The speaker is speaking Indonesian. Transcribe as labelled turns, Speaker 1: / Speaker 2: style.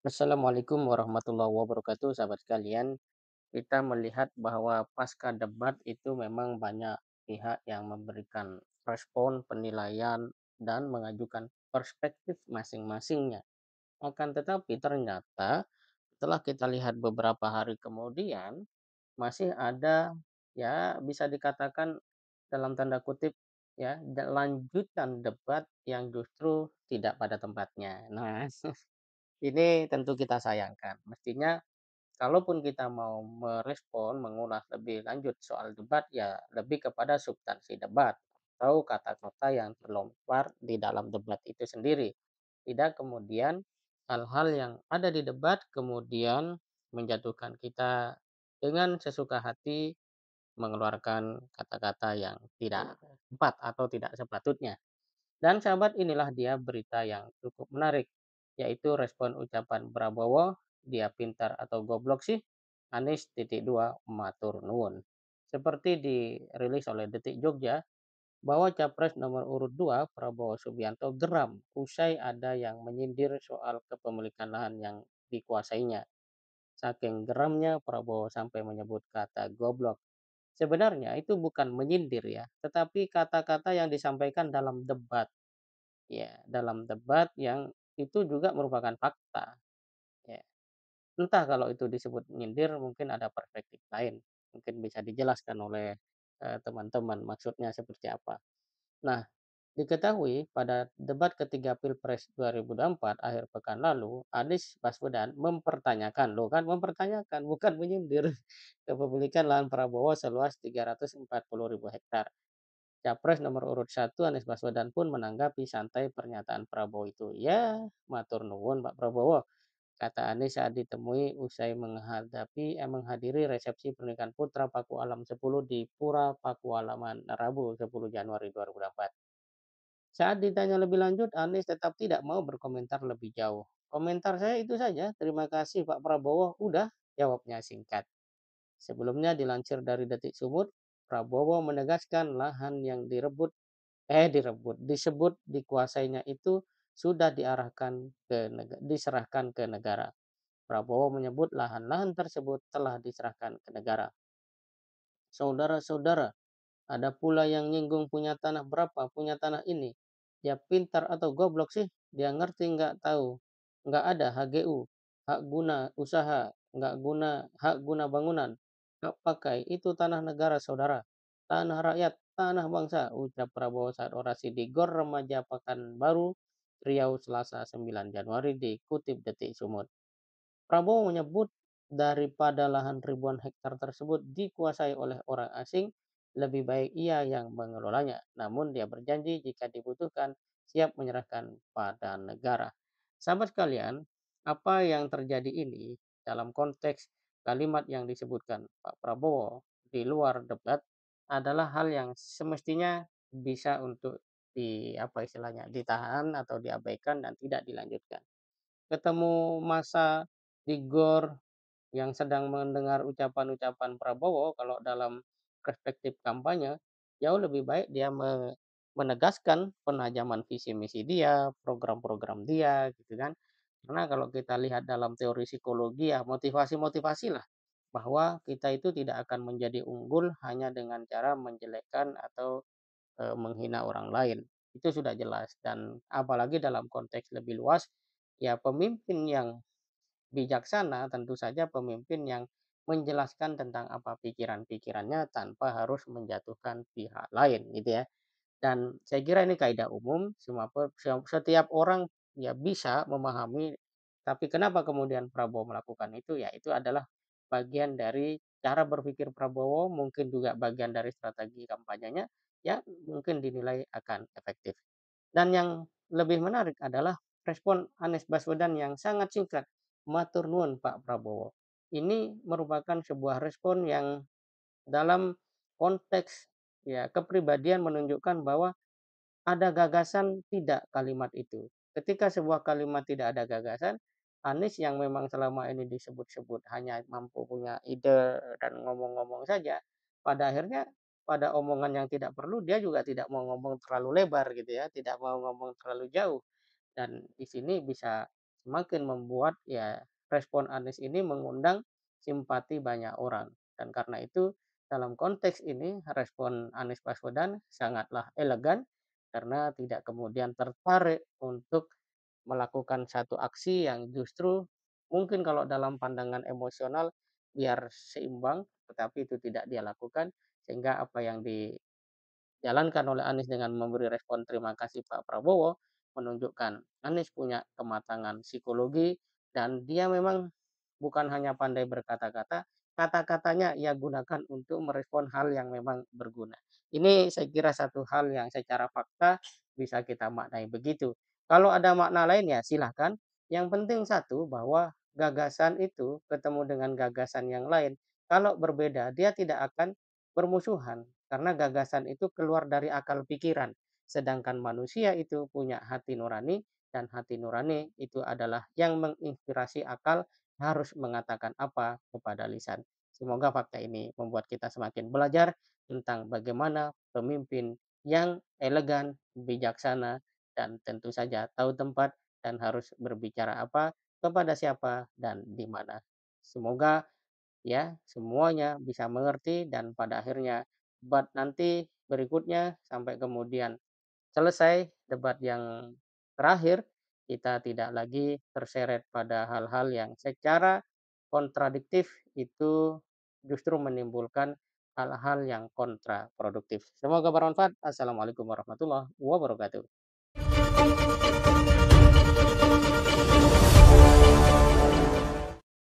Speaker 1: Assalamualaikum warahmatullahi wabarakatuh, sahabat sekalian. Kita melihat bahwa pasca debat itu memang banyak pihak yang memberikan respon, penilaian, dan mengajukan perspektif masing-masingnya. Akan tetapi ternyata setelah kita lihat beberapa hari kemudian, masih ada, ya, bisa dikatakan dalam tanda kutip, ya, lanjutan debat yang justru tidak pada tempatnya. Nah, ini tentu kita sayangkan. Mestinya kalaupun kita mau merespon, mengulas lebih lanjut soal debat, ya lebih kepada substansi debat atau kata-kata yang terlontar di dalam debat itu sendiri. Tidak kemudian hal-hal yang ada di debat kemudian menjatuhkan kita dengan sesuka hati mengeluarkan kata-kata yang tidak tepat atau tidak sepatutnya. Dan sahabat, inilah dia berita yang cukup menarik, yaitu respon ucapan Prabowo, dia pintar atau goblok sih, Anies titik dua matur nuwun. Seperti dirilis oleh Detik Jogja, bahwa Capres nomor urut 2 Prabowo Subianto geram usai ada yang menyindir soal kepemilikan lahan yang dikuasainya. Saking geramnya Prabowo sampai menyebut kata goblok. Sebenarnya itu bukan menyindir ya, tetapi kata-kata yang disampaikan dalam debat. Ya, dalam debat yang itu juga merupakan fakta, ya. Entah kalau itu disebut nyindir mungkin ada perspektif lain, mungkin bisa dijelaskan oleh, teman-teman maksudnya seperti apa. Nah, diketahui pada debat ketiga Pilpres 2024 akhir pekan lalu, Anies Baswedan mempertanyakan, loh kan mempertanyakan bukan menyindir, kepemilikan lahan Prabowo seluas 340.000 hektar. Capres nomor urut 1 Anies Baswedan pun menanggapi santai pernyataan Prabowo itu. Ya, matur nuwun Pak Prabowo, kata Anies saat ditemui usai menghadiri resepsi pernikahan putra Paku Alam 10 di Pura Pakualaman Rabu 10 Januari 2024. Saat ditanya lebih lanjut, Anies tetap tidak mau berkomentar lebih jauh. Komentar saya itu saja, terima kasih Pak Prabowo, udah, jawabnya singkat. Sebelumnya dilansir dari Detik Sumut, Prabowo menegaskan lahan yang disebut dikuasainya itu sudah diserahkan ke negara. Prabowo menyebut lahan-lahan tersebut telah diserahkan ke negara. Saudara-saudara, ada pula yang nyinggung punya tanah berapa, punya tanah ini. Dia pintar atau goblok sih? Dia ngerti nggak tahu. Nggak ada HGU, hak guna usaha, nggak guna hak guna bangunan. Nggak pakai, itu tanah negara saudara. Tanah rakyat, tanah bangsa, ucap Prabowo saat orasi di Gor Remaja Pekanbaru, Riau Selasa 9 Januari dikutip Detik Sumut. Prabowo menyebut daripada lahan ribuan hektar tersebut dikuasai oleh orang asing, lebih baik ia yang mengelolanya. Namun dia berjanji jika dibutuhkan siap menyerahkan pada negara. Sahabat sekalian, apa yang terjadi ini dalam konteks kalimat yang disebutkan Pak Prabowo di luar debat adalah hal yang semestinya bisa untuk apa istilahnya ditahan atau diabaikan dan tidak dilanjutkan. Ketemu masa di GOR yang sedang mendengar ucapan-ucapan Prabowo, kalau dalam perspektif kampanye, jauh lebih baik dia menegaskan penajaman visi misi dia, program-program dia, gitu kan. Karena kalau kita lihat dalam teori psikologi ya motivasi-motivasi lah, bahwa kita itu tidak akan menjadi unggul hanya dengan cara menjelekkan atau menghina orang lain. Itu sudah jelas dan apalagi dalam konteks lebih luas, ya pemimpin yang bijaksana tentu saja pemimpin yang menjelaskan tentang apa pikiran-pikirannya tanpa harus menjatuhkan pihak lain gitu ya. Dan saya kira ini kaidah umum setiap orang ya bisa memahami, tapi kenapa kemudian Prabowo melakukan itu, ya itu adalah bagian dari cara berpikir Prabowo, mungkin juga bagian dari strategi kampanyenya, ya mungkin dinilai akan efektif. Dan yang lebih menarik adalah respon Anies Baswedan yang sangat singkat, "Matur nuwun Pak Prabowo." Ini merupakan sebuah respon yang dalam konteks ya kepribadian menunjukkan bahwa ada gagasan tidak kalimat itu. Ketika sebuah kalimat tidak ada gagasan, Anies yang memang selama ini disebut-sebut hanya mampu punya ide dan ngomong-ngomong saja, pada akhirnya pada omongan yang tidak perlu dia juga tidak mau ngomong terlalu lebar gitu ya, tidak mau ngomong terlalu jauh. Dan di sini bisa semakin membuat ya respon Anies ini mengundang simpati banyak orang. Dan karena itu dalam konteks ini respon Anies Baswedan sangatlah elegan karena tidak kemudian tertarik untuk melakukan satu aksi yang justru mungkin kalau dalam pandangan emosional biar seimbang, tetapi itu tidak dia lakukan, sehingga apa yang dijalankan oleh Anies dengan memberi respon terima kasih Pak Prabowo, menunjukkan Anies punya kematangan psikologi dan dia memang bukan hanya pandai berkata-kata, kata-katanya ia gunakan untuk merespon hal yang memang berguna. Ini saya kira satu hal yang secara fakta bisa kita maknai begitu. Kalau ada makna lain ya silahkan. Yang penting satu bahwa gagasan itu ketemu dengan gagasan yang lain. Kalau berbeda dia tidak akan bermusuhan karena gagasan itu keluar dari akal pikiran. Sedangkan manusia itu punya hati nurani dan hati nurani itu adalah yang menginspirasi akal harus mengatakan apa kepada lisan. Semoga fakta ini membuat kita semakin belajar tentang bagaimana pemimpin yang elegan, bijaksana, dan tentu saja tahu tempat dan harus berbicara apa, kepada siapa, dan di mana. Semoga ya semuanya bisa mengerti dan pada akhirnya debat nanti berikutnya sampai kemudian selesai debat yang terakhir, kita tidak lagi terseret pada hal-hal yang secara kontradiktif itu justru menimbulkan hal-hal yang kontraproduktif. Semoga bermanfaat. Assalamualaikum warahmatullahi wabarakatuh.